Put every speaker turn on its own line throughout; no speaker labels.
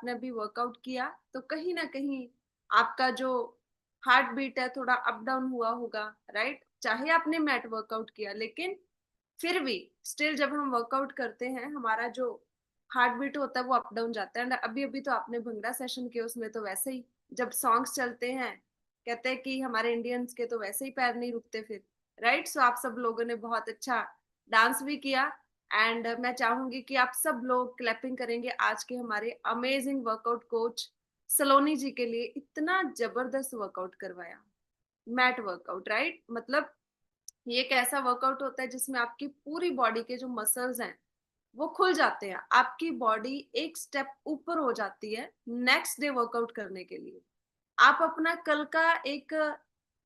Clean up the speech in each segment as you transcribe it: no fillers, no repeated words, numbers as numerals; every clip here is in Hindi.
आपने अभी वर्कआउट किया तो कहीं ना कहीं आपका जो हार्ट बीट है थोड़ा अप डाउन हुआ होगा, राइट? चाहे आपने मैट वर्कआउट किया, लेकिन फिर भी स्टिल जब हम वर्कआउट करते हैं हमारा जो हार्ट बीट होता है वो अप डाउन जाता है। एंड अभी अभी तो आपने भंगड़ा सेशन किया, उसमें तो वैसे ही जब सॉन्ग्स चलते हैं कहते हैं कि हमारे इंडियंस के तो वैसे ही पैर नहीं रुकते फिर, राइट? सो आप सब लोगों ने बहुत अच्छा डांस भी किया। एंड मैं चाहूंगी कि आप सब लोग क्लैपिंग करेंगे आज के हमारे अमेजिंग वर्कआउट कोच सलोनी जी के लिए। इतना जबरदस्त वर्कआउट करवाया, मैट वर्कआउट, राइट? मतलब ये एक ऐसा वर्कआउट होता है जिसमें आपकी पूरी बॉडी के जो मसल्स हैं वो खुल जाते हैं, आपकी बॉडी एक स्टेप ऊपर हो जाती है नेक्स्ट डे वर्कआउट करने के लिए। आप अपना कल का एक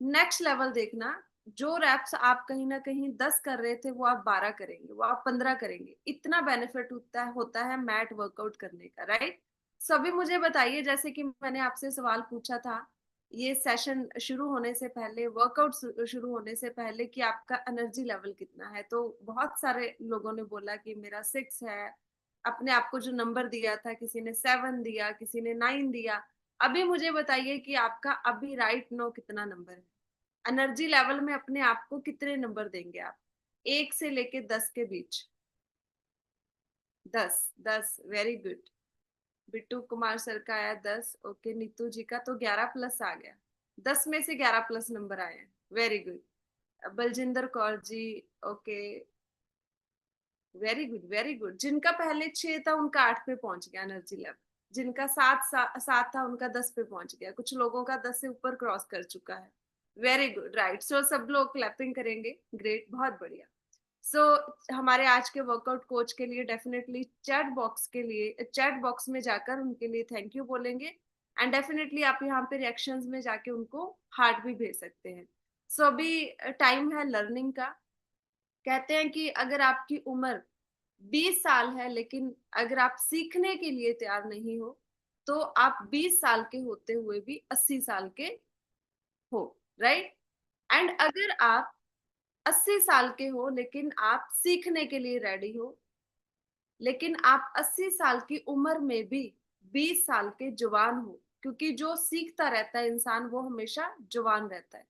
नेक्स्ट लेवल देखना, जो रैप्स आप कहीं ना कहीं 10 कर रहे थे वो आप 12 करेंगे, वो आप 15 करेंगे। इतना बेनिफिट होता है मैट वर्कआउट करने का, राइट? सभी मुझे बताइए, जैसे कि मैंने आपसे सवाल पूछा था ये सेशन शुरू होने से पहले, वर्कआउट शुरू होने से पहले, कि आपका एनर्जी लेवल कितना है, तो बहुत सारे लोगों ने बोला कि मेरा 6 है। अपने आप को जो नंबर दिया था, किसी ने 7 दिया, किसी ने 9 दिया। अभी मुझे बताइए कि आपका अभी राइट नो कितना नंबर है? एनर्जी लेवल में अपने आप को कितने नंबर देंगे आप, 1 से लेके 10 के बीच? 10? 10, very good. Bittu Kumar sir का आया 10, ओके। नीतू जी का तो 11 प्लस आ गया, 10 में से 11 प्लस नंबर आए हैं, very good. Baljinder Kaur ji, okay, very good very good. जिनका पहले 6 था उनका 8 पे पहुंच गया एनर्जी लेवल, जिनका 7 था उनका 10 पे पहुंच गया, कुछ लोगों का 10 से ऊपर क्रॉस कर चुका है। Very good, right. सो सब लोग क्लैपिंग करेंगे, ग्रेट, बहुत बढ़िया। सो हमारे आज के वर्कआउट कोच के लिए डेफिनेटली चैट बॉक्स में जाकर उनके लिए थैंक यू बोलेंगे। एंड डेफिनेटली आप यहाँ पे रिएक्शंस में जाके उनको हार्ट भी भेज सकते हैं। सो अभी टाइम है लर्निंग का। कहते हैं कि अगर आपकी उम्र 20 साल है लेकिन अगर आप सीखने के लिए तैयार नहीं हो, तो आप 20 साल के होते हुए भी 80 साल के हो, राइट? एंड अगर आप 80 साल के हो लेकिन आप सीखने के लिए रेडी हो, लेकिन आप 80 साल की उम्र में भी 20 साल के जवान हो, क्योंकि जो सीखता रहता है इंसान वो हमेशा जवान रहता है।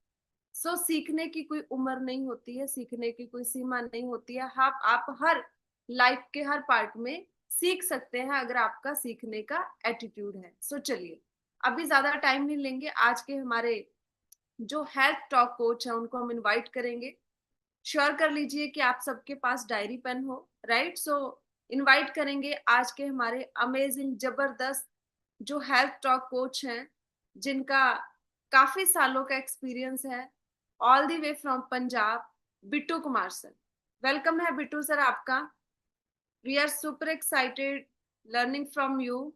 सो सीखने की कोई उम्र नहीं होती है, सीखने की कोई सीमा नहीं होती है। आप हर लाइफ के हर पार्ट में सीख सकते हैं अगर आपका सीखने का एटीट्यूड है। सो चलिए, अभी ज्यादा टाइम नहीं लेंगे। आज के हमारे जो हेल्थ टॉक कोच है उनको हम इनवाइट करेंगे। श्योर कर लीजिए कि आप सबके पास डायरी पेन हो, राइट? सो इनवाइट करेंगे आज के हमारे अमेजिंग जबरदस्त जो हेल्थ टॉक कोच हैं, जिनका काफी सालों का एक्सपीरियंस है, all the way from Punjab, Bittu Kumar sir. Welcome है बिट्टू सर आपका। We are super excited learning from you.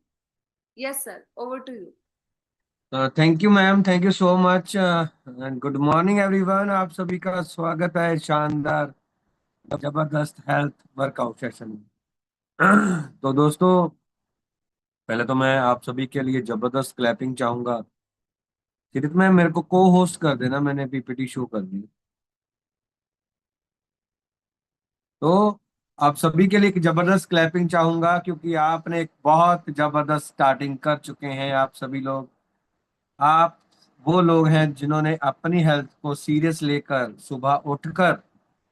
Yes sir, over to you.
Thank you ma'am, thank you so much and good morning everyone. आप सभी का स्वागत है शानदार जबरदस्त हेल्थ वर्कआउट सेशन में। तो दोस्तों, पहले तो मैं आप सभी के लिए जबरदस्त क्लैपिंग चाहूंगा। किरित में मेरे को को होस्ट कर देना, मैंने पीपीटी शो कर दी। तो आप सभी के लिए एक जबरदस्त क्लैपिंग चाहूंगा, क्योंकि आपने एक बहुत जबरदस्त स्टार्टिंग कर चुके हैं आप सभी लोग। आप वो लोग हैं जिन्होंने अपनी हेल्थ को सीरियस लेकर सुबह उठकर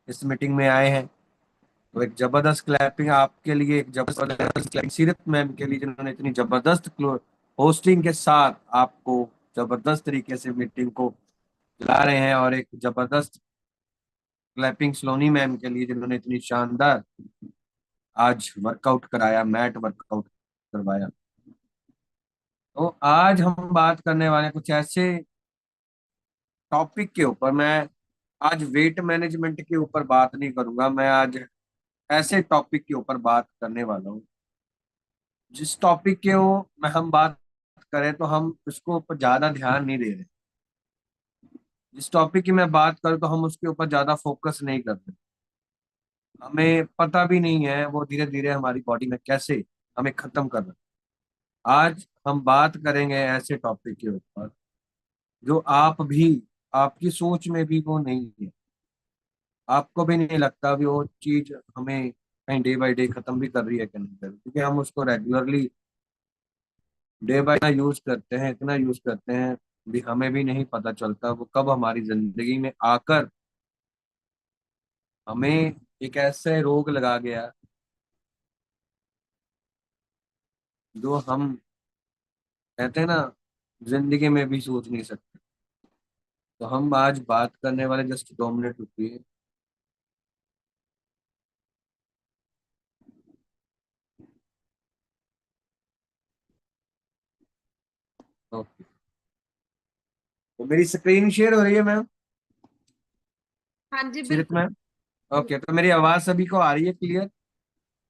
इस मीटिंग में आए हैं। तो एक जबरदस्त क्लैपिंग आपके लिए, एक जबरदस्त क्लैपिंग सीरत मैम के लिए जिन्होंने इतनी जबरदस्त होस्टिंग के साथ आपको जबरदस्त तरीके से मीटिंग को चला रहे हैं। और एक जबरदस्त क्लैपिंग सलोनी मैम के लिए जिन्होंने इतनी शानदार आज वर्कआउट कराया, मैट वर्कआउट करवाया। तो आज हम बात करने वाले हैं कुछ ऐसे टॉपिक के ऊपर। मैं आज वेट मैनेजमेंट के ऊपर बात नहीं करूंगा, मैं आज ऐसे टॉपिक के ऊपर बात करने वाला हूँ जिस टॉपिक के वो में हम बात करें तो हम उसको ऊपर ज्यादा ध्यान नहीं दे रहे। जिस टॉपिक की मैं बात करूँ तो हम उसके ऊपर ज्यादा फोकस नहीं कर रहे। हमें पता भी नहीं है वो धीरे धीरे हमारी बॉडी में कैसे हमें खत्म कर रहा है। आज हम बात करेंगे ऐसे टॉपिक के ऊपर जो आप भी, आपकी सोच में भी वो नहीं है, आपको भी नहीं लगता भी वो चीज हमें कहीं डे बाय डे खत्म भी कर रही है कि नहीं कर रही, क्योंकि हम उसको रेगुलरली डे बाय यूज करते हैं, इतना यूज करते हैं भी हमें भी नहीं पता चलता वो कब हमारी जिंदगी में आकर हमें एक ऐसे रोग लगा गया जो हम कहते हैं ना जिंदगी में भी सोच नहीं सकते। तो हम आज बात करने वाले, जस्ट 2 मिनट रुकिए। ओके, तो मेरी स्क्रीन शेयर हो रही है मैम,
हाँ जी
सीरत
बिल्कुल।
मैम? ओके, तो मेरी आवाज सभी को आ रही है क्लियर?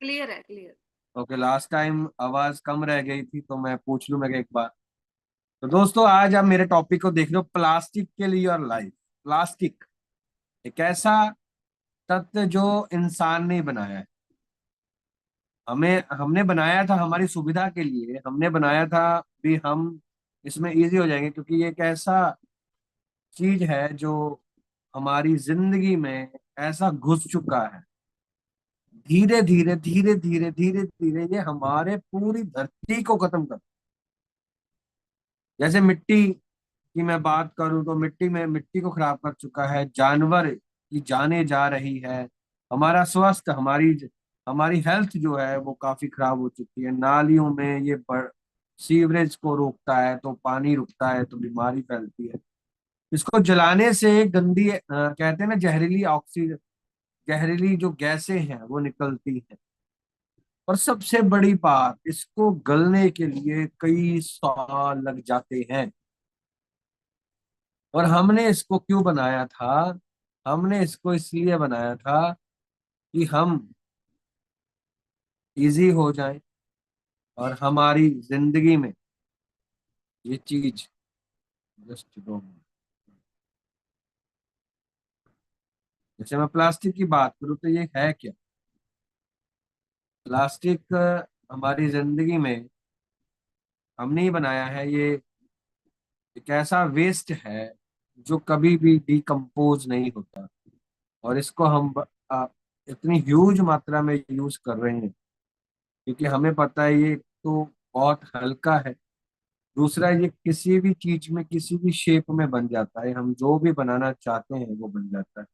क्लियर है, क्लियर।
ओके, लास्ट टाइम आवाज कम रह गई थी तो मैं पूछ लूं मैं एक बार। तो दोस्तों आज आप मेरे टॉपिक को देख रहे हो, प्लास्टिक के लिए और लाइफ। प्लास्टिक एक ऐसा तत्व जो इंसान ने बनाया है। हमें हमने बनाया था हमारी सुविधा के लिए, हमने बनाया था भी हम इसमें इजी हो जाएंगे, क्योंकि ये एक ऐसा चीज है जो हमारी जिंदगी में ऐसा घुस चुका है। धीरे धीरे धीरे धीरे धीरे धीरे ये हमारे पूरी धरती को खत्म कर, जैसे मिट्टी की मैं बात करूं तो मिट्टी में मिट्टी को खराब कर चुका है, जानवर की जाने जा रही है, हमारा स्वास्थ्य, हमारी हमारी हेल्थ जो है वो काफी खराब हो चुकी है। नालियों में ये सीवरेज को रोकता है तो पानी रुकता है तो बीमारी फैलती है। इसको जलाने से गंदी कहते हैं ना जहरीली ऑक्सीजन, जहरीली जो गैसें हैं वो निकलती हैं। और सबसे बड़ी बात, इसको गलने के लिए कई साल लग जाते हैं। और हमने इसको क्यों बनाया था? हमने इसको इसलिए बनाया था कि हम इजी हो जाएं और हमारी जिंदगी में ये चीज, जस्ट दो मिनट। जैसे मैं प्लास्टिक की बात करूं तो ये है क्या? प्लास्टिक हमारी जिंदगी में हमने ही बनाया है। ये एक ऐसा वेस्ट है जो कभी भी डिकम्पोज नहीं होता। और इसको हम इतनी ह्यूज मात्रा में यूज कर रहे हैं क्योंकि हमें पता है ये तो बहुत हल्का है। दूसरा, ये किसी भी चीज में किसी भी शेप में बन जाता है, हम जो भी बनाना चाहते हैं वो बन जाता है।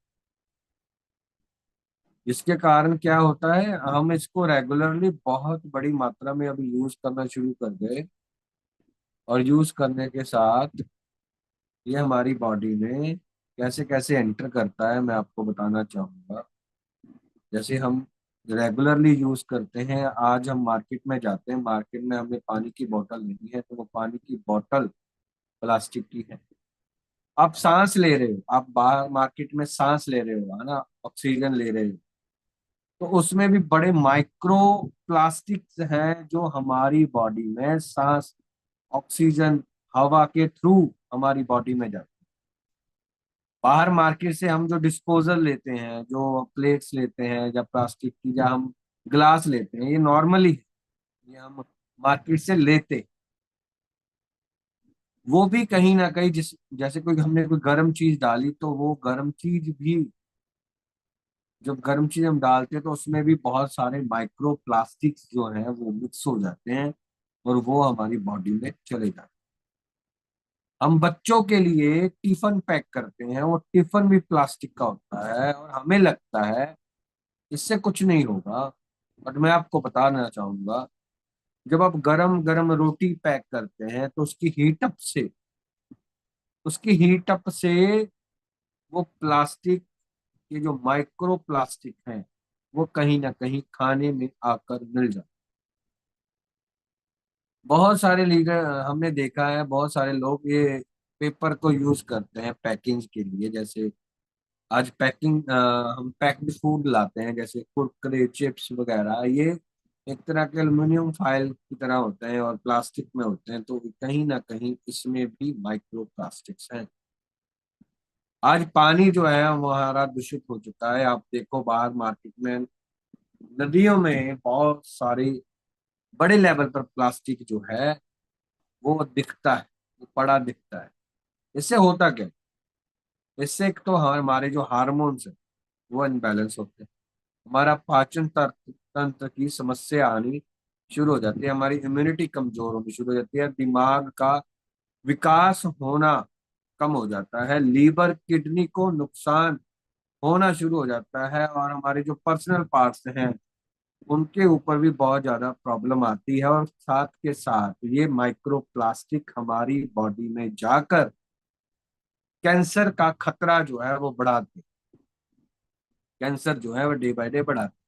इसके कारण क्या होता है, हम इसको रेगुलरली बहुत बड़ी मात्रा में अभी यूज करना शुरू कर गए। और यूज करने के साथ ये हमारी बॉडी में कैसे कैसे एंटर करता है मैं आपको बताना चाहूंगा। जैसे हम रेगुलरली यूज करते हैं, आज हम मार्केट में जाते हैं, मार्केट में हमें पानी की बोतल लेनी है तो वो पानी की बोतल प्लास्टिक की है। आप सांस ले रहे हो, आप बाहर मार्केट में सांस ले रहे हो, है ना, ऑक्सीजन ले रहे हो, तो उसमें भी बड़े माइक्रो प्लास्टिक्स हैं जो हमारी बॉडी में सांस, ऑक्सीजन, हवा के थ्रू हमारी बॉडी में जाते हैं। बाहर मार्केट से हम जो डिस्पोजल लेते हैं, जो प्लेट्स लेते हैं या प्लास्टिक की, या हम ग्लास लेते हैं, ये नॉर्मली ये हम मार्केट से लेते हैं। वो भी कहीं ना कहीं जिस जैसे कोई हमने कोई गर्म चीज डाली तो वो गर्म चीज भी, जब गर्म चीज हम डालते हैं तो उसमें भी बहुत सारे माइक्रो प्लास्टिक्स जो हैं वो मिक्स हो जाते हैं और वो हमारी बॉडी में चले जाते हैं। हम बच्चों के लिए टिफिन पैक करते हैं, वो टिफिन भी प्लास्टिक का होता है और हमें लगता है इससे कुछ नहीं होगा। बट मैं आपको बताना चाहूंगा, जब आप गरम गरम रोटी पैक करते हैं तो उसकी हीटअप से वो प्लास्टिक के जो माइक्रो प्लास्टिक हैं वो कहीं ना कहीं खाने में आकर मिल जाते। बहुत सारे लीडर हमने देखा है, बहुत सारे लोग ये पेपर को यूज करते हैं पैकिंग के लिए। जैसे आज हम पैक्ड फूड लाते हैं, जैसे कुरकुरे, चिप्स वगैरह, ये एक तरह के एल्युमिनियम फॉइल की तरह होते हैं और प्लास्टिक में होते हैं, तो कहीं ना कहीं इसमें भी माइक्रो प्लास्टिक्स हैं। आज पानी जो है वो हमारा दूषित हो चुका है। आप देखो बाहर मार्केट में, नदियों में बहुत सारी बड़े लेवल पर प्लास्टिक जो है वो दिखता है, वो पड़ा दिखता है। इससे होता क्या है? इससे एक तो हमारे जो हार्मोन्स है वो इनबैलेंस होते हैं, हमारा पाचन तंत्र तंत्र की समस्या आनी शुरू हो जाती है, हमारी इम्यूनिटी कमजोर होनी शुरू हो जाती है, दिमाग का विकास होना कम हो जाता है, लीवर किडनी को नुकसान होना शुरू हो जाता है, और हमारे जो पर्सनल पार्ट्स हैं उनके ऊपर भी बहुत ज्यादा प्रॉब्लम आती है। और साथ के साथ ये माइक्रो प्लास्टिक हमारी बॉडी में जाकर कैंसर का खतरा जो है वो बढ़ाते, कैंसर जो है वो डे बाय डे बढ़ाते।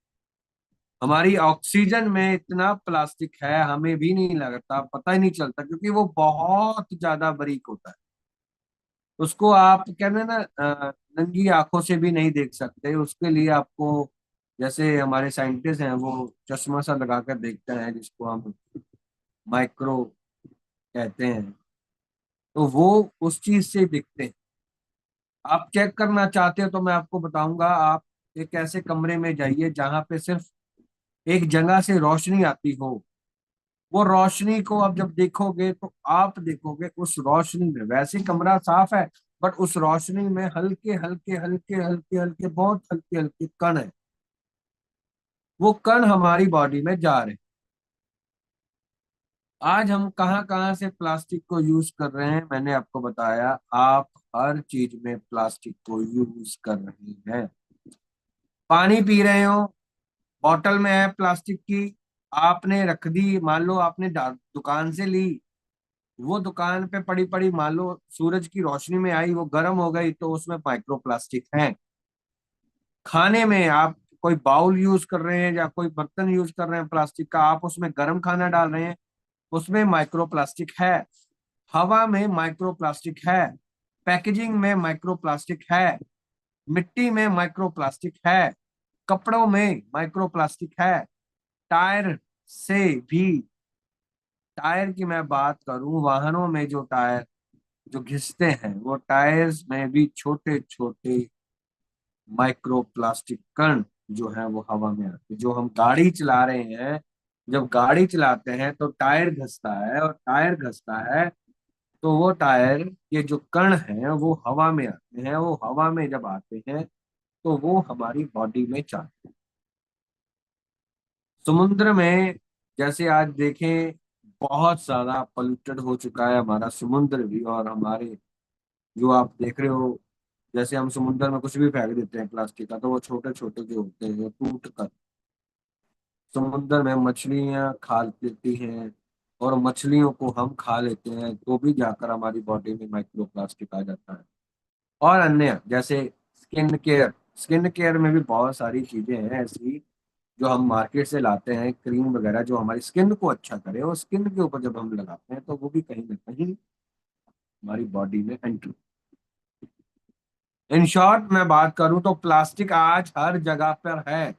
हमारी ऑक्सीजन में इतना प्लास्टिक है हमें भी नहीं लगता, पता ही नहीं चलता, क्योंकि वो बहुत ज्यादा बारीक होता है। उसको आप कहते हैं ना नंगी आंखों से भी नहीं देख सकते, उसके लिए आपको, जैसे हमारे साइंटिस्ट हैं वो चश्मा सा लगा कर देखते हैं जिसको हम माइक्रो कहते हैं, तो वो उस चीज से दिखते हैं। आप चेक करना चाहते हो तो मैं आपको बताऊंगा, आप एक ऐसे कमरे में जाइए जहां पे सिर्फ एक जगह से रोशनी आती हो। वो रोशनी को आप जब देखोगे तो आप देखोगे उस रोशनी में, वैसे कमरा साफ है बट उस रोशनी में हल्के हल्के हल्के हल्के हल्के बहुत हल्के हल्के कण है। वो कण हमारी बॉडी में जा रहे हैं। आज हम कहाँ कहाँ से प्लास्टिक को यूज कर रहे हैं, मैंने आपको बताया, आप हर चीज में प्लास्टिक को यूज कर रहे हैं। पानी पी रहे हो, बॉटल में है प्लास्टिक की, आपने रख दी, मान लो आपने दुकान से ली, वो दुकान पे पड़ी पड़ी मान लो सूरज की रोशनी में आई, वो गर्म हो गई, तो उसमें माइक्रो प्लास्टिक है। खाने में आप कोई बाउल यूज कर रहे हैं या कोई बर्तन यूज कर रहे हैं प्लास्टिक का, आप उसमें गर्म खाना डाल रहे हैं, उसमें माइक्रो प्लास्टिक है। हवा में माइक्रो प्लास्टिक है, पैकेजिंग में माइक्रो प्लास्टिक है, मिट्टी में माइक्रो प्लास्टिक है, कपड़ों में माइक्रो प्लास्टिक है, टायर से भी, टायर की मैं बात करूं, वाहनों में जो टायर जो घिसते हैं वो टायर्स में भी छोटे छोटे माइक्रो प्लास्टिक कण जो है वो हवा में आते हैं। जो हम गाड़ी चला रहे हैं, जब गाड़ी चलाते हैं तो टायर घसता है, और टायर घसता है तो वो टायर के जो कण हैं वो हवा में आते हैं, वो हवा में जब आते हैं तो वो हमारी बॉडी में जाते हैं। समुद्र में जैसे आज देखें, बहुत ज्यादा पोल्यूटेड हो चुका है हमारा समुद्र भी, और हमारे जो आप देख रहे हो, जैसे हम समुद्र में कुछ भी फेंक देते हैं प्लास्टिक का, तो वो छोटे छोटे जो होते हैं वो टूट कर समुद्र में मछलियां खा लेती हैं, और मछलियों को हम खा लेते हैं, तो भी जाकर हमारी बॉडी में माइक्रो प्लास्टिक आ जाता है। और अन्य जैसे स्किन केयर, स्किन केयर में भी बहुत सारी चीजें हैं ऐसी जो हम मार्केट से लाते हैं, क्रीम वगैरह जो हमारी स्किन को अच्छा करे, और स्किन के ऊपर जब हम लगाते हैं तो वो भी कहीं ना कहीं हमारी बॉडी में एंटर। इन शॉर्ट मैं बात करूं तो प्लास्टिक आज हर जगह पर है।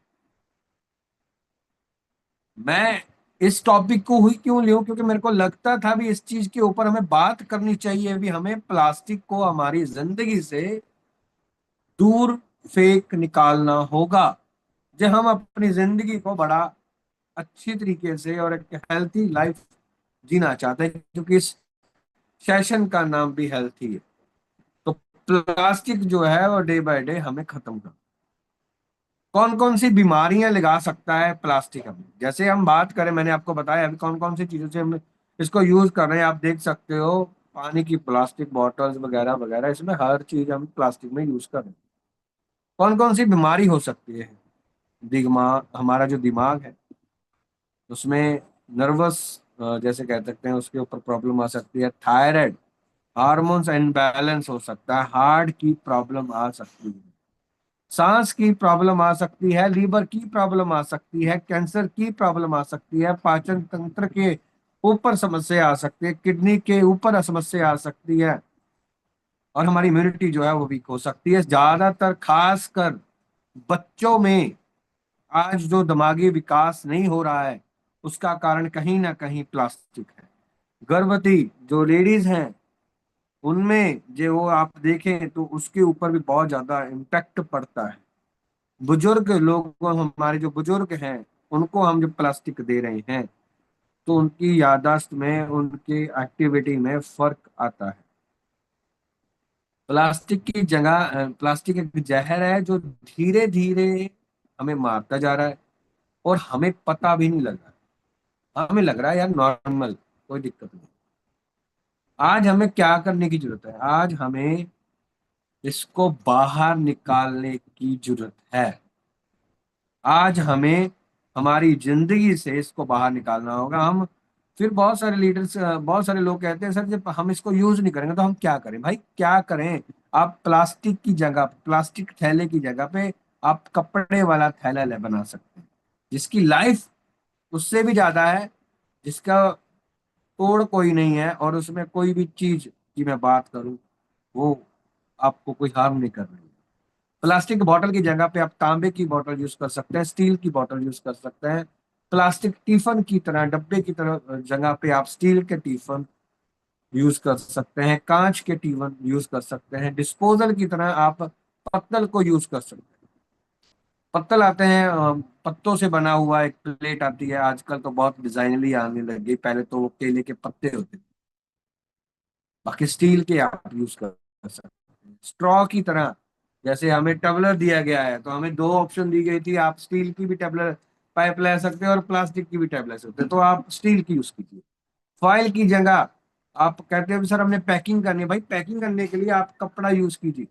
मैं इस टॉपिक को हुई क्यों लियूं, क्योंकि मेरे को लगता था भी इस चीज के ऊपर हमें बात करनी चाहिए, भी हमें प्लास्टिक को हमारी जिंदगी से दूर फेंक निकालना होगा। जो हम अपनी जिंदगी को बड़ा अच्छी तरीके से और एक हेल्थी लाइफ जीना चाहते हैं, क्योंकि इस सेशन का नाम भी हेल्थी है, तो प्लास्टिक जो है वो डे बाय डे हमें खत्म कर, कौन कौन सी बीमारियां लगा सकता है प्लास्टिक हमें, जैसे हम बात करें, मैंने आपको बताया अभी कौन कौन सी चीजों से हम इसको यूज कर रहे हैं, आप देख सकते हो, पानी की प्लास्टिक बॉटल्स वगैरह वगैरह, इसमें हर चीज हम प्लास्टिक में यूज कर रहे हैं। कौन कौन सी बीमारी हो सकती है, दिमाग, हमारा जो दिमाग है उसमें नर्वस, जैसे कह सकते हैं, उसके ऊपर प्रॉब्लम आ सकती है, थायराइड, हार्मोन्स इनबैलेंस हो सकता है, हार्ट की प्रॉब्लम आ सकती है, सांस की प्रॉब्लम आ सकती है, लीवर की प्रॉब्लम आ सकती है, कैंसर की प्रॉब्लम आ सकती है, पाचन तंत्र के ऊपर समस्या आ सकती है, किडनी के ऊपर समस्या आ सकती है, और हमारी इम्यूनिटी जो है वो वीक हो सकती है। ज्यादातर खासकर बच्चों में आज जो दिमागी विकास नहीं हो रहा है उसका कारण कहीं ना कहीं प्लास्टिक है। गर्भवती जो लेडीज हैं उनमें जो वो आप देखें तो उसके ऊपर भी बहुत ज्यादा इम्पैक्ट पड़ता है। बुजुर्ग लोग, हमारे जो बुजुर्ग हैं उनको हम जो प्लास्टिक दे रहे हैं तो उनकी याददाश्त में, उनकी एक्टिविटी में फर्क आता है। प्लास्टिक की जगह प्लास्टिक एक जहर है जो धीरे धीरे हमें मारता जा रहा है और हमें पता भी नहीं लग रहा है। हमें लग रहा है यार नॉर्मल, कोई दिक्कत नहीं। आज हमें क्या करने की जरूरत है? आज हमें इसको बाहर निकालने की जरूरत है। आज हमें हमारी जिंदगी से इसको बाहर निकालना होगा। हम फिर बहुत सारे लीडर्स, बहुत सारे लोग कहते हैं सर जब हम इसको यूज नहीं करेंगे तो हम क्या करें? भाई क्या करें? आप प्लास्टिक की जगह, प्लास्टिक थैले की जगह पे आप कपड़े वाला थैला बना सकते हैं, जिसकी लाइफ उससे भी ज्यादा है, जिसका तोड़ कोई नहीं है, और उसमें कोई भी चीज की मैं बात करूं वो आपको कोई हार्म नहीं कर रही है। प्लास्टिक बॉटल की जगह पे आप तांबे की बॉटल यूज कर सकते हैं, स्टील की बॉटल यूज कर सकते हैं। प्लास्टिक टिफन की तरह, डब्बे की तरह जगह पे आप स्टील के टिफन यूज कर सकते हैं, कांच के टिफन यूज कर सकते हैं, डिस्पोजल की तरह आप पत्तल को यूज कर सकते हैं। पत्तल आते हैं, पत्तों से बना हुआ एक प्लेट आती है आजकल, तो बहुत डिजाइनली आने लग गई, पहले तो वो केले के पत्ते होते थे। बाकी स्टील के आप यूज कर सकते हैं। स्ट्रॉ की तरह, जैसे हमें टबलर दिया गया है तो हमें दो ऑप्शन दी गई थी, आप स्टील की भी टबलर पाइप ले सकते हैं और प्लास्टिक की भी टैब ले सकते हैं, तो आप स्टील की यूज कीजिए। फॉइल की जगह आप कहते हो सर हमने पैकिंग करनी है, भाई पैकिंग करने के लिए आप कपड़ा यूज कीजिए।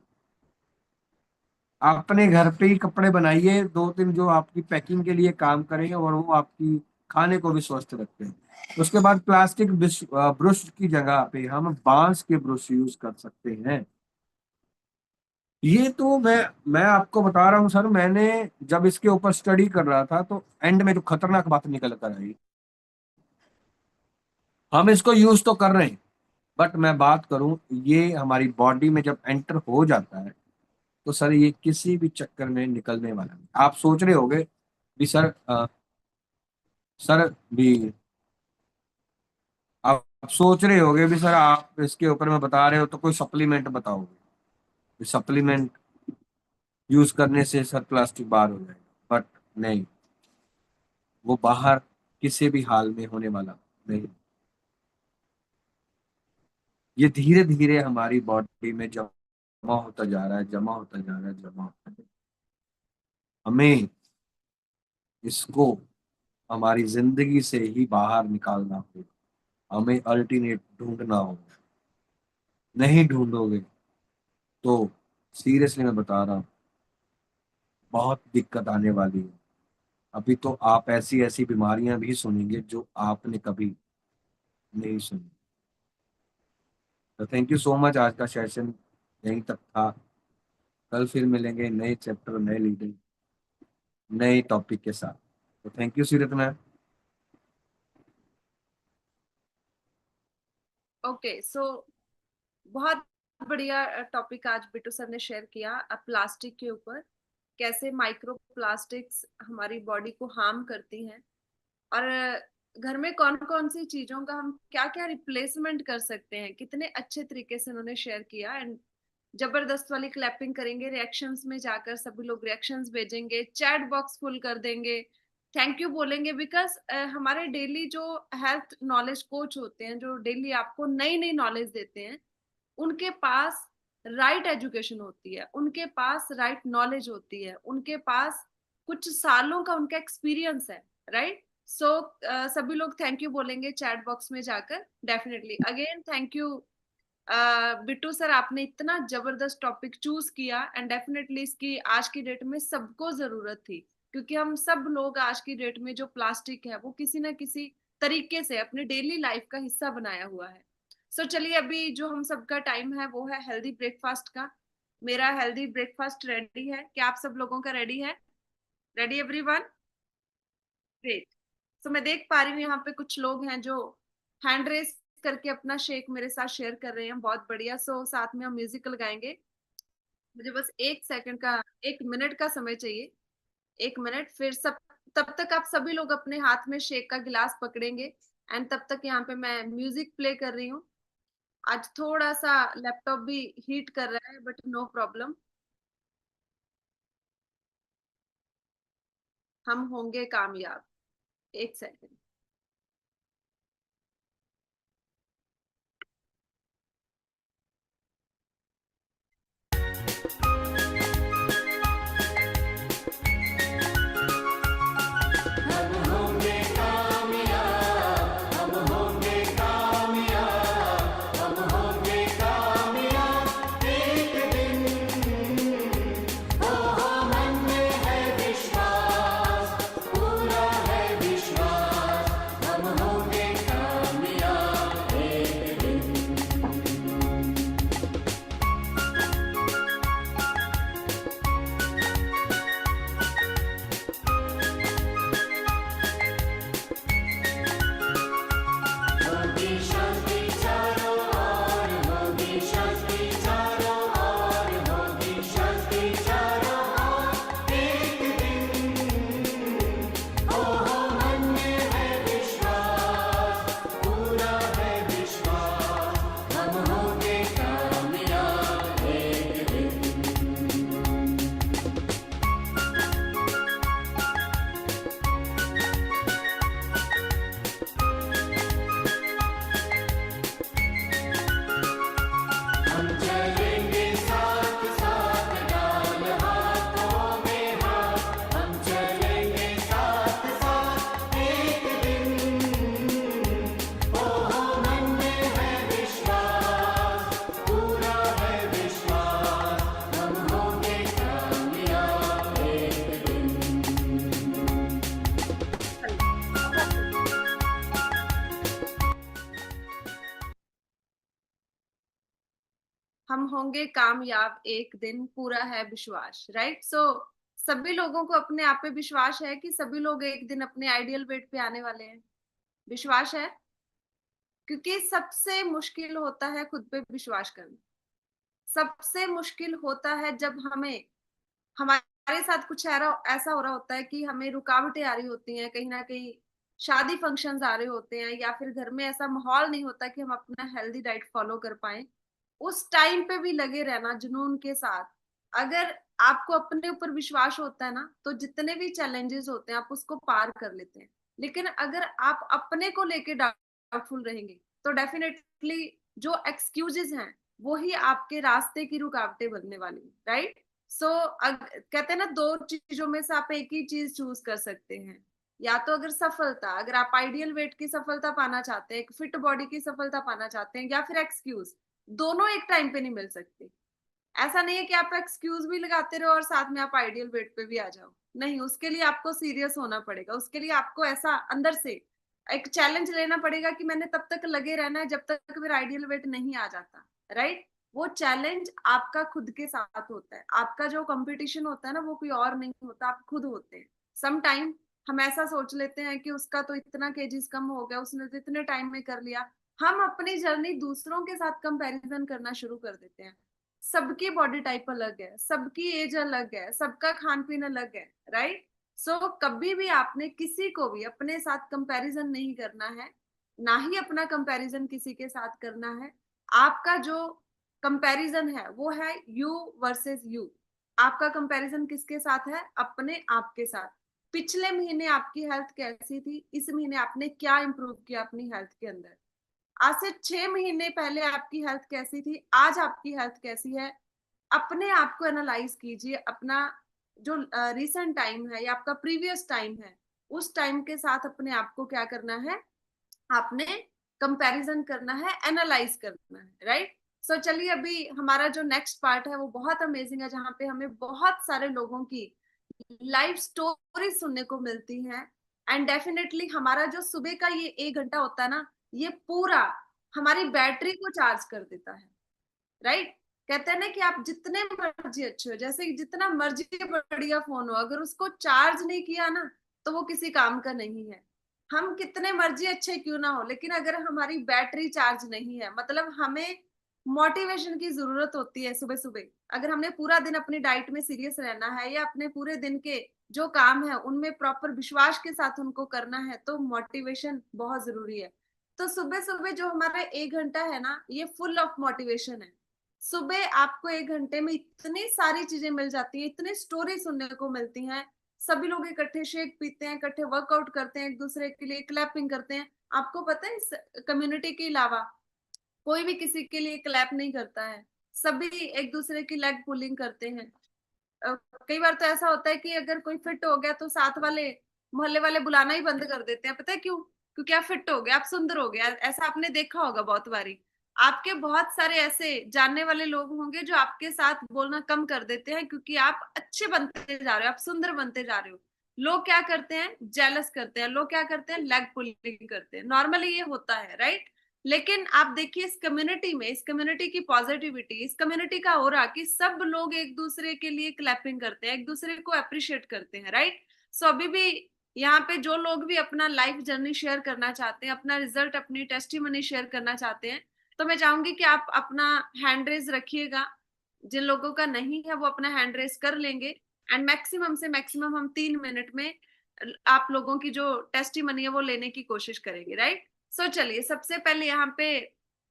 आप अपने घर पे ही कपड़े बनाइए दो तीन, जो आपकी पैकिंग के लिए काम करेंगे और वो आपकी खाने को भी स्वस्थ रखते हैं। उसके बाद प्लास्टिक ब्रश की जगह पे हम बांस के ब्रश यूज कर सकते हैं। ये तो मैं आपको बता रहा हूँ सर, मैंने जब इसके ऊपर स्टडी कर रहा था तो एंड में जो खतरनाक बात निकल कर आई। हम इसको यूज तो कर रहे हैं, बट मैं बात करूं, ये हमारी बॉडी में जब एंटर हो जाता है तो सर ये किसी भी चक्कर में निकलने वाला नहीं। आप सोच रहे होगे भी सर, सर भी आप सोच रहे होगे भी सर आप इसके ऊपर में बता रहे हो तो कोई सप्लीमेंट बताओगे, सप्लीमेंट यूज करने से सर प्लास्टिक बाहर हो जाएगा, बट नहीं, वो बाहर किसी भी हाल में होने वाला नहीं। ये धीरे धीरे हमारी बॉडी में जमा होता जा रहा है, जमा होता जा रहा है, जमा होता जा रहा है। हमें इसको हमारी जिंदगी से ही बाहर निकालना होगा। हमें अल्टरनेट ढूंढना होगा। नहीं ढूंढोगे तो सीरियसली मैं बता रहा हूँ बहुत दिक्कत आने वाली है। अभी तो आप ऐसी ऐसी बीमारियां भी सुनेंगे जो आपने कभी नहीं सुनी। तो थैंक यू सो मच, आज का सेशन यहीं तक था। कल फिर मिलेंगे नए चैप्टर, नए लीडर, नए टॉपिक के साथ। तो थैंक यू सीरत मैम।
ओके, सो बहुत बढ़िया टॉपिक आज बिट्टू सर ने शेयर किया प्लास्टिक के ऊपर, कैसे माइक्रो प्लास्टिक्स हमारी बॉडी को हार्म करती हैं, और घर में कौन कौन सी चीजों का हम क्या क्या रिप्लेसमेंट कर सकते हैं, कितने अच्छे तरीके से उन्होंने शेयर किया। एंड जबरदस्त वाली क्लैपिंग करेंगे, रिएक्शंस में जाकर सभी लोग रिएक्शंस भेजेंगे, चैट बॉक्स फुल कर देंगे, थैंक यू बोलेंगे, बिकॉज हमारे डेली जो हेल्थ नॉलेज कोच होते हैं, जो डेली आपको नई नई नॉलेज देते हैं, उनके पास राइट एजुकेशन होती है, उनके पास राइट नॉलेज होती है, उनके पास कुछ सालों का उनका एक्सपीरियंस है, राइट। सो सभी लोग थैंक यू बोलेंगे चैट बॉक्स में जाकर। Definitely again thank you Bittu sir, आपने इतना जबरदस्त टॉपिक चूज किया, एंड डेफिनेटली इसकी आज की डेट में सबको जरूरत थी, क्योंकि हम सब लोग आज की डेट में जो प्लास्टिक है वो किसी ना किसी तरीके से अपने डेली लाइफ का हिस्सा बनाया हुआ है। सो चलिए, अभी जो हम सबका टाइम है वो है हेल्दी ब्रेकफास्ट का। मेरा हेल्दी ब्रेकफास्ट रेडी है, क्या आप सब लोगों का रेडी है? Ready everyone? ग्रेट। सो मैं देख पा रही हूँ यहाँ पे कुछ लोग हैं जो हैंड रेस करके अपना शेक मेरे साथ शेयर कर रहे हैं, बहुत बढ़िया। सो साथ में हम म्यूजिक लगाएंगे। मुझे बस 1 सेकंड का, 1 मिनट का समय चाहिए। 1 मिनट, फिर सब, तब तक आप सभी लोग अपने हाथ में शेक का गिलास पकड़ेंगे, एंड तब तक यहाँ पे मैं म्यूजिक प्ले कर रही हूँ। आज थोड़ा सा लैपटॉप भी हीट कर रहा है, बट नो प्रॉब्लम, हम होंगे कामयाब। 1 सेकंड।
हम होंगे कामयाब,
हम होंगे कामयाब एक दिन, पूरा है विश्वास, राइट? सो सभी लोगों को अपने आप पे विश्वास है कि सभी लोग एक दिन अपने आइडियल वेट पे आने वाले हैं। विश्वास है? क्योंकि सबसे मुश्किल होता है खुद पे विश्वास करना। सबसे मुश्किल होता है जब हमें हमारे साथ कुछ ऐसा हो रहा होता है कि हमें रुकावटें आ रही होती हैं, कहीं न कहीं शादी फंक्शंस आ रहे होते हैं, या फिर घर में ऐसा माहौल नहीं होता कि हम अपना हेल्दी डाइट फॉलो कर पाएँ। उस टाइम पे भी लगे रहना जुनून के साथ। अगर आपको अपने ऊपर विश्वास होता है ना, तो जितने भी चैलेंजेस होते हैं आप उसको पार कर लेते हैं। लेकिन अगर आप अपने को लेके डाउटफुल रहेंगे, तो डेफिनिटली जो एक्सक्यूजेस हैं, वो ही आपके रास्ते की रुकावटें बनने वाली हैं, राइट? सो कहते हैं ना, दो चीजों में से आप एक ही चीज चूज कर सकते हैं। या तो अगर सफलता, अगर आप आइडियल वेट की सफलता पाना चाहते हैं, एक फिट बॉडी की सफलता पाना चाहते हैं, या फिर एक्सक्यूज, दोनों एक टाइम पे नहीं मिल सकते। ऐसा नहीं है कि आप एक्सक्यूज भी लगाते रहो और साथ में आप आइडियल वेट पे भी आ जाओ। नहीं, उसके लिए आपको सीरियस होना पड़ेगा। उसके लिए आपको ऐसा अंदर से एक चैलेंज लेना पड़ेगा कि मैंने तब तक लगे रहना है जब तक मेरा आइडियल वेट नहीं आ जाता, राइट? वो चैलेंज आपका खुद के साथ होता है। आपका जो कंपटीशन होता है ना, वो कोई और नहीं होता, आप खुद होते हैं। सम टाइम हम ऐसा सोच लेते हैं कि उसका तो इतना केजीज कम हो गया, उसने तो इतने टाइम में कर लिया। हम अपनी जर्नी दूसरों के साथ कंपैरिजन करना शुरू कर देते हैं। सबकी बॉडी टाइप अलग है, सबकी एज अलग है, सबका खान पीन अलग है, राइट? सो कभी भी आपने किसी को भी अपने साथ कंपैरिजन नहीं करना है, ना ही अपना कंपैरिजन किसी के साथ करना है। आपका जो कंपैरिजन है वो है यू वर्सेस यू। आपका कंपैरिजन किसके साथ है? अपने आप के साथ। पिछले महीने आपकी हेल्थ कैसी थी, इस महीने आपने क्या इंप्रूव किया अपनी हेल्थ के अंदर? आज से 6 महीने पहले आपकी हेल्थ कैसी थी, आज आपकी हेल्थ कैसी है? अपने आप को एनालाइज कीजिए। अपना जो रिसेंट टाइम है या आपका प्रीवियस टाइम है, उस टाइम के साथ अपने आप को क्या करना है? आपने कंपैरिजन करना है, एनालाइज करना है, राइट? सो चलिए, अभी हमारा जो नेक्स्ट पार्ट है वो बहुत अमेजिंग है, जहाँ पे हमें बहुत सारे लोगों की लाइफ स्टोरी सुनने को मिलती है। एंड डेफिनेटली हमारा जो सुबह का ये 1 घंटा होता है ना, ये पूरा हमारी बैटरी को चार्ज कर देता है, राइट? कहते हैं ना कि आप जितने मर्जी अच्छे हो, जैसे जितना मर्जी बढ़िया फोन हो, अगर उसको चार्ज नहीं किया ना, तो वो किसी काम का नहीं है। हम कितने मर्जी अच्छे क्यों ना हो, लेकिन अगर हमारी बैटरी चार्ज नहीं है, मतलब हमें मोटिवेशन की जरूरत होती है सुबह सुबह। अगर हमने पूरा दिन अपनी डाइट में सीरियस रहना है, या अपने पूरे दिन के जो काम है उनमें प्रॉपर विश्वास के साथ उनको करना है, तो मोटिवेशन बहुत जरूरी है। तो सुबह सुबह जो हमारा 1 घंटा है ना, ये फुल ऑफ मोटिवेशन है। सुबह आपको 1 घंटे में इतनी सारी चीजें मिल जाती हैं, इतनी स्टोरी सुनने को मिलती हैं। सभी लोग इकट्ठे शेक पीते हैं, इकट्ठे वर्कआउट करते हैं, एक दूसरे के लिए क्लैपिंग करते हैं। आपको पता है, इस कम्युनिटी के अलावा कोई भी किसी के लिए क्लैप नहीं करता है। सभी एक दूसरे की लेग पुलिंग करते हैं। अ, कई बार तो ऐसा होता है कि अगर कोई फिट हो गया तो साथ वाले मोहल्ले वाले बुलाना ही बंद कर देते हैं। पता है क्यों? क्योंकि आप फिट हो गए, आप सुंदर हो गए। ऐसा आपने देखा होगा बहुत बारी। आपके बहुत सारे ऐसे जानने वाले लोग होंगे जो आपके साथ बोलना कम कर देते हैं, क्योंकि आप अच्छे बनते जा रहे हो, आप सुंदर बनते जा रहे हो। लोग क्या करते हैं? जेलस करते हैं। लोग क्या करते हैं? लेग पुलिंग करते हैं। नॉर्मली ये होता है, राइट? लेकिन आप देखिए इस कम्युनिटी में, इस कम्युनिटी की पॉजिटिविटी, इस कम्युनिटी का हो रहा कि सब लोग एक दूसरे के लिए क्लैपिंग करते हैं, एक दूसरे को अप्रिशिएट करते हैं, राइट? सो अभी भी यहाँ पे जो लोग भी अपना लाइफ जर्नी शेयर करना चाहते हैं, अपना रिजल्ट, अपनी टेस्टिमनी शेयर करना चाहते हैं, तो मैं चाहूंगी कि आप अपना हैंड रेज रखिएगा। जिन लोगों का नहीं है वो अपना हैंड रेज कर लेंगे। एंड मैक्सिमम से मैक्सिमम हम 3 मिनट में आप लोगों की जो टेस्टिमनी है वो लेने की कोशिश करेंगे, राइट? सो चलिए, सबसे पहले यहाँ पे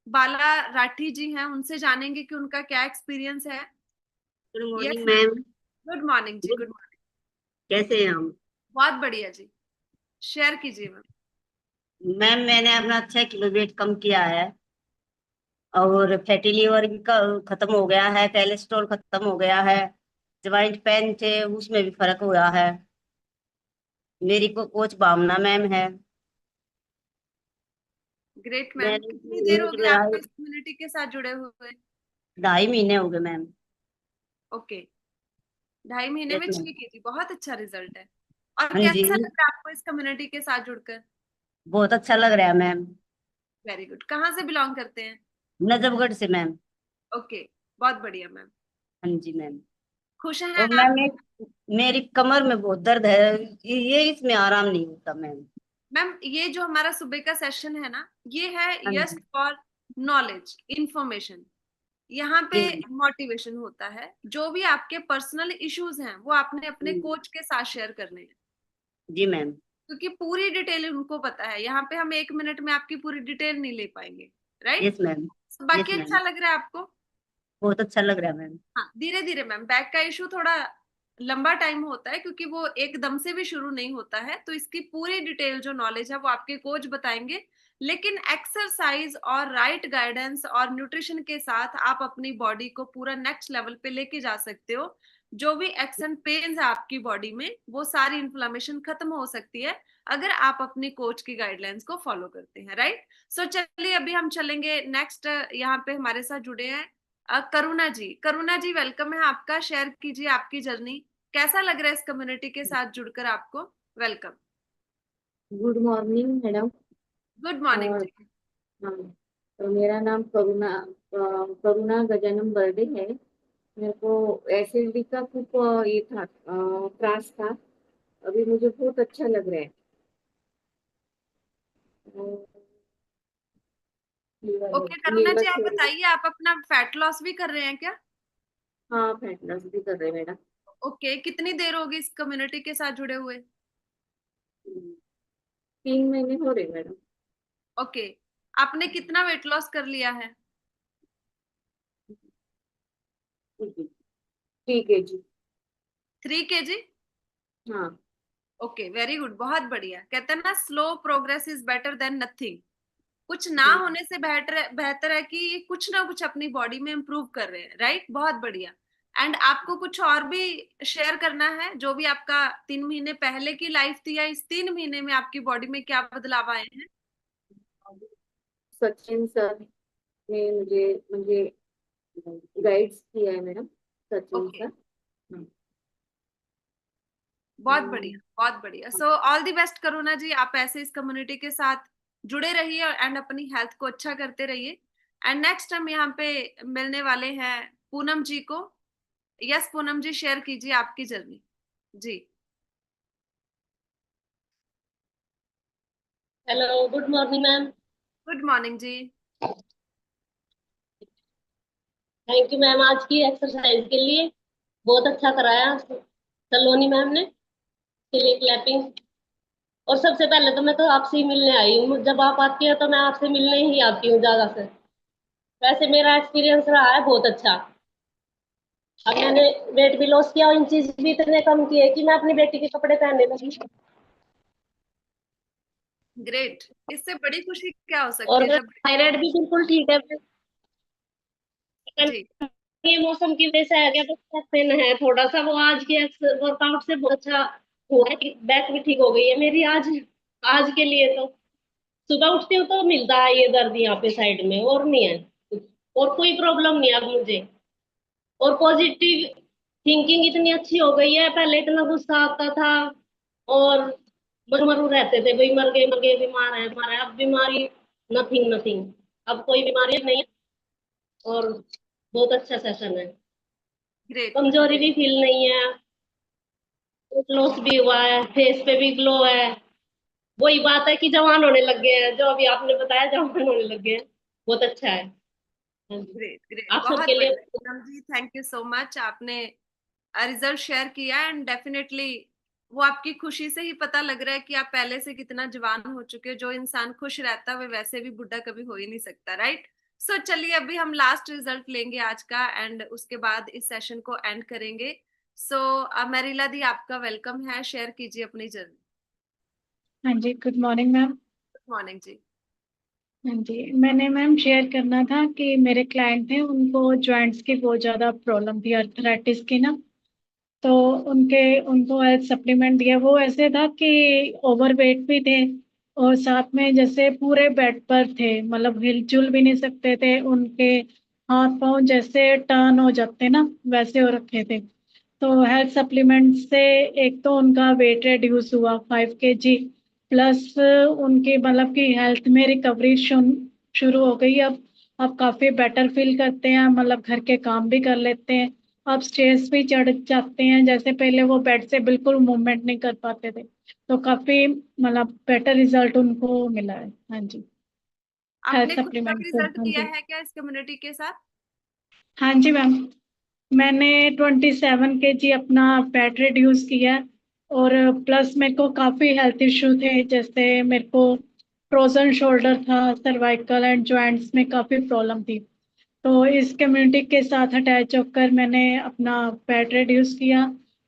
बाला राठी जी हैं, उनसे जानेंगे कि उनका क्या एक्सपीरियंस है।
Good morning
yes,
ma'am.
Good morning जी, गुड मॉर्निंग।
कैसे हैं हम?
बहुत बढ़िया जी, शेयर कीजिए मैम।
मैम मैंने अपना 6 किलो वेट कम किया है, और फैटी लिवर भी खत्म हो गया है, कोलेस्ट्रॉल खत्म हो गया है, ज्वाइंट पेन थे उसमें भी फर्क हुआ है। मेरी को कोच भावना मैम है।
ग्रेट मैम,
मैंने
कितनी देर हो
वेट
गई
में
आपको
आई
इस कम्युनिटी के साथ जुड़े हुए?
2.5 महीने हो गए मैम।
ओके, 2.5 महीने
यस
में
मैम।
6 kg, बहुत अच्छा रिजल्ट है। और
हाँ जी,
कैसा लग रहा है आपको इस कम्युनिटी के साथ जुड़कर?
बहुत अच्छा लग रहा है मैम।
Very good. कहाँ से बिलोंग करते हैं?
नजफगढ़ से मैम।
ओके, बहुत बढ़िया मैम।
हाँ जी मैम।
खुश हैं
और
आप?
मैम मेरी कमर में बहुत दर्द है, ये इसमें आराम नहीं होता मैम।
मैम ये जो हमारा सुबह का सेशन है ना, ये है
हाँ
यस
जी
फॉर नॉलेज इंफॉर्मेशन। यहाँ पे
जी
मोटिवेशन होता है, जो भी आपके पर्सनल इश्यूज हैं वो आपने अपने
जी
कोच के साथ शेयर करने हैं,
जी मैम।
क्योंकि पूरी डिटेल उनको पता है। यहाँ पे हम 1 मिनट में आपकी पूरी डिटेल नहीं ले पाएंगे, राइट?
Yes ma'am. यस
बाकी अच्छा
मैम,
लग रहा है आपको?
बहुत अच्छा लग रहा है मैम।
हाँ, धीरे धीरे मैम। बैक का इशू थोड़ा लंबा टाइम होता है, क्योंकि वो एकदम से भी शुरू नहीं होता है, तो इसकी पूरी डिटेल जो नॉलेज है वो आपके कोच बताएंगे। लेकिन एक्सरसाइज और राइट गाइडेंस और न्यूट्रिशन के साथ आप अपनी बॉडी को पूरा नेक्स्ट लेवल पे लेके जा सकते हो। जो भी एक्स एंड पेन्स है आपकी बॉडी में, वो सारी इन्फ्लामेशन खत्म हो सकती है अगर आप अपनी कोच की गाइडलाइंस को फॉलो करते हैं, राइट? सो चलिए अभी हम चलेंगे नेक्स्ट। यहाँ पे हमारे साथ जुड़े हैं करुणा जी। करुणा जी वेलकम है आपका। शेयर कीजिए आपकी जर्नी, कैसा लग रहा है इस कम्युनिटी के साथ जुड़कर आपको? Welcome.
Good morning madam.
Good morning
और
जी।
हाँ, तो मेरा नाम करुणा गजानन बर्डे है। मेरे को एसिडिटी का खूब ये था, त्रास था। अभी मुझे बहुत अच्छा लग रहा है।
ओके करुणा जी,
नीमच
आप
हो रही है।
बताइए, आप अपना फैट लॉस भी कर रहे हैं क्या?
हाँ, फैट लॉस भी कर रहे हैं मैडम।
ओके, कितनी देर होगी इस कम्युनिटी के साथ जुड़े हुए?
3 महीने हो रहे मैडम।
ओके, आपने कितना वेट लॉस कर लिया है?
ठीक है जी।
3 kg?
हाँ
ओके, वेरी गुड, बहुत बढ़िया। कहते हैं ना, slow progress is better than nothing. कुछ ना
हाँ।
होने से बेहतर बेहतर है कि ये कुछ ना कुछ अपनी बॉडी में इम्प्रूव कर रहे हैं, राइट? बहुत बढ़िया। एंड आपको कुछ और भी शेयर करना है, जो भी आपका 3 महीने पहले की लाइफ थी, या इस 3 महीने में आपकी बॉडी में क्या बदलाव आए हैं?
सचिन सर ने मुझे मुझे गाइड्स किया है मैडम, सचिन
ओके,
सर। हाँ।
बहुत बढ़िया, बहुत बढ़िया। सो ऑल द बेस्ट करुणा जी, आप ऐसे इस कम्युनिटी के साथ जुड़े रहिए एंड अपनी हेल्थ को अच्छा करते रहिए। एंड नेक्स्ट हम यहाँ पे मिलने वाले हैं पूनम जी को। यस पूनम जी, शेयर कीजिए आपकी जर्नी जी।
Hello, good morning ma'am.
Good morning जी।
थैंक यू मैम आज की एक्सरसाइज के लिए। बहुत अच्छा कराया सलोनी मैम ने, के लिए क्लैपिंग। और सबसे पहले तो मैं तो आपसे ही मिलने आई हूँ। जब आप आती है तो मैं आपसे मिलने ही आती हूँ ज्यादा से। वैसे मेरा एक्सपीरियंस रहा है बहुत अच्छा। अब मैंने वेट भी लॉस किया और इंचेस भी इतने कम किए कि मैं अपनी बेटी के कपड़े पहनने लगी।
ग्रेट, इससे बड़ी खुशी क्या हो सकती
और
है जब।
थायराइड भी बिल्कुल ठीक है।
जी,
ये मौसम की वजह से आ गया, बस पेन है थोड़ा सा। वो आज के वर्कआउट से बहुत अच्छा हुआ है, बैक भी ठीक हो गई है मेरी आज। आज के लिए तो सुबह उठती हूँ तो मिलता है ये दर्द यहाँ पे साइड में, और नहीं है कुछ। और कोई प्रॉब्लम नहीं है अब मुझे। और पॉजिटिव थिंकिंग इतनी अच्छी हो गई है, पहले इतना गुस्सा आता था और मरू रहते थे, भाई मर गए बीमार है बीमार है। अब बीमारी नथिंग नथिंग, अब कोई बीमारी नहीं है। और बहुत अच्छा सेशन है।
ग्रेट
कमजोरी
ग्रेट।
भी फील नहीं है, लॉस भी हुआ है, फेस पे भी ग्लो है। वही बात है कि जवान होने लग गए हैं, जो अभी आपने बताया जवान होने लग गए हैं। बहुत अच्छा है। हाँ जी।
ग्रेट ग्रेट,
आप
बहुत
सबके लिए।
बढ़िया पूनम जी, थैंक यू सो मच। आपने रिजल्ट शेयर किया एंड डेफिनेटली वो आपकी खुशी से ही पता लग रहा है कि आप पहले से कितना जवान हो चुके हो। जो इंसान खुश रहता है वो वैसे भी बुढ़ा कभी हो ही नहीं सकता, राइट? सो चलिए अभी हम लास्ट रिजल्ट लेंगे आज का एंड उसके बाद इस सेशन को एंड करेंगे। सो मेरिला दी, आपका वेलकम है, शेयर कीजिए अपनी जर्नी।
हाँ जी, good morning ma'am.
Good morning जी।
हाँ जी, मैंने मैम शेयर करना था कि मेरे क्लाइंट थे, उनको जॉइंट्स की बहुत ज़्यादा प्रॉब्लम थी, अर्थराइटिस की ना। तो उनको हेल्थ सप्लीमेंट दिया। वो ऐसे था कि ओवरवेट भी थे और साथ में जैसे पूरे बेड पर थे, मतलब हिलजुल भी नहीं सकते थे। उनके हाथ पांव जैसे टर्न हो जाते ना, वैसे हो रखे थे। तो हेल्थ सप्लीमेंट से एक तो उनका वेट रिड्यूस हुआ 5 kg, प्लस उनकी मतलब कि हेल्थ में रिकवरी शुरू हो गई। अब आप काफी बेटर फील करते हैं, मतलब घर के काम भी कर लेते हैं, आप स्टेज भी चढ़ जाते हैं, जैसे पहले वो बेड से बिल्कुल मूवमेंट नहीं कर पाते थे, तो काफी मतलब बेटर रिजल्ट उनको मिला है। हाँ जी, हेल्थ
आपने खुद का
सप्लीमेंट
भी
से।
रिजल्ट
हाँ
किया
जी।
है क्या इस कम्युनिटी के साथ?
हाँ जी मैम, मैंने 27 kg अपना फैट रिड्यूस किया है, और प्लस मेरे को काफी हेल्थ इश्यू थे, जैसे मेरे को फ्रोजन शोल्डर था, सर्वाइकल एंड जॉइंट्स में काफी प्रॉब्लम थी। तो इस कम्युनिटी के साथ अटैच होकर मैंने अपना फैट रिड्यूस किया,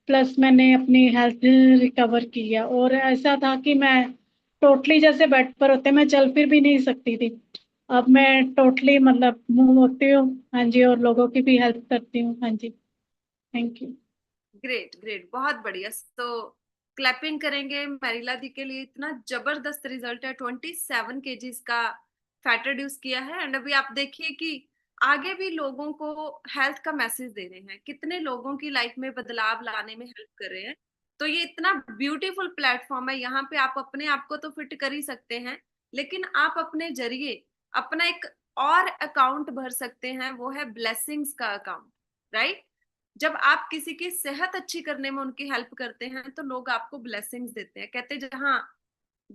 प्लस मैंने अपनी हेल्थ रिकवर किया। और ऐसा था कि मैं टोटली, जैसे बेड पर होते मैं चल फिर भी नहीं सकती थी, अब मैं टोटली मतलब मूव होती हूँ। हाँ जी, और लोगों की भी हेल्प करती हूँ। हाँ जी, थैंक यू।
ग्रेट ग्रेट, बहुत बढ़िया। तो क्लैपिंग करेंगे मैरिला दी के लिए, इतना जबरदस्त रिजल्ट है। 27 kg का फैट रिड्यूस किया है। एंड अभी आप देखिए कि आगे भी लोगों को हेल्थ का मैसेज दे रहे हैं, कितने लोगों की लाइफ में बदलाव लाने में हेल्प कर रहे हैं। तो ये इतना ब्यूटीफुल प्लेटफॉर्म है, यहाँ पे आप अपने आप को तो फिट कर ही सकते हैं, लेकिन आप अपने जरिए अपना एक और अकाउंट भर सकते हैं, वो है ब्लेसिंग्स का अकाउंट, राइट? जब आप किसी की सेहत अच्छी करने में उनकी हेल्प करते हैं तो लोग आपको ब्लेसिंग्स देते हैं। कहते हैं जहां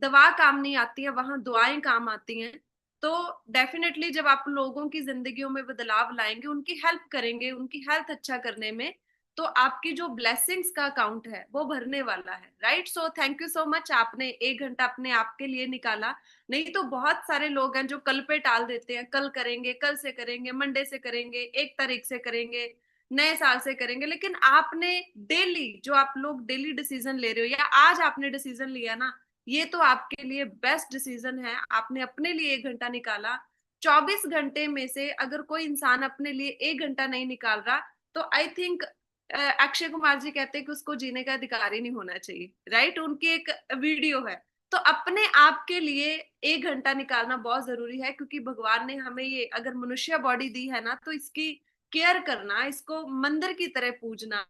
दवा काम नहीं आती है वहां दुआएं काम आती हैं। तो डेफिनेटली जब आप लोगों की जिंदगियों में बदलाव लाएंगे, उनकी हेल्प करेंगे, उनकी हेल्थ अच्छा करने में, तो आपकी जो ब्लेसिंग्स का अकाउंट है वो भरने वाला है, right? So thank you so much, आपने 1 घंटा अपने आप के लिए निकाला। नहीं तो बहुत सारे लोग हैं जो कल पे टाल देते हैं, कल करेंगे, कल से करेंगे, मंडे से करेंगे, 1 तारीख से करेंगे, नए साल से करेंगे। लेकिन आपने डेली, जो आप लोग डेली डिसीजन ले रहे हो या आज आपने डिसीजन लिया ना, ये तो आपके लिए बेस्ट डिसीजन है। आपने अपने लिए 1 घंटा निकाला। 24 घंटे में से अगर कोई इंसान अपने लिए 1 घंटा नहीं निकाल रहा, तो आई थिंक अक्षय कुमार जी कहते हैं कि उसको जीने का अधिकार ही नहीं होना चाहिए, राइट? उनकी एक वीडियो है। तो अपने आप के लिए 1 घंटा निकालना बहुत जरूरी है, क्योंकि भगवान ने हमें ये अगर मनुष्य बॉडी दी है ना, तो इसकी केयर करना, इसको मंदिर की तरह पूजना,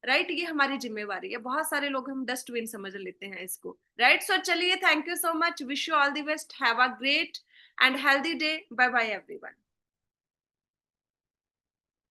राइट, ये हमारी जिम्मेवारी है। बहुत सारे लोग हम डस्टबिन समझ लेते हैं इसको, राइट? सो चलिए, thank you so much, wish you all the best, have a great and healthy day, bye bye everyone.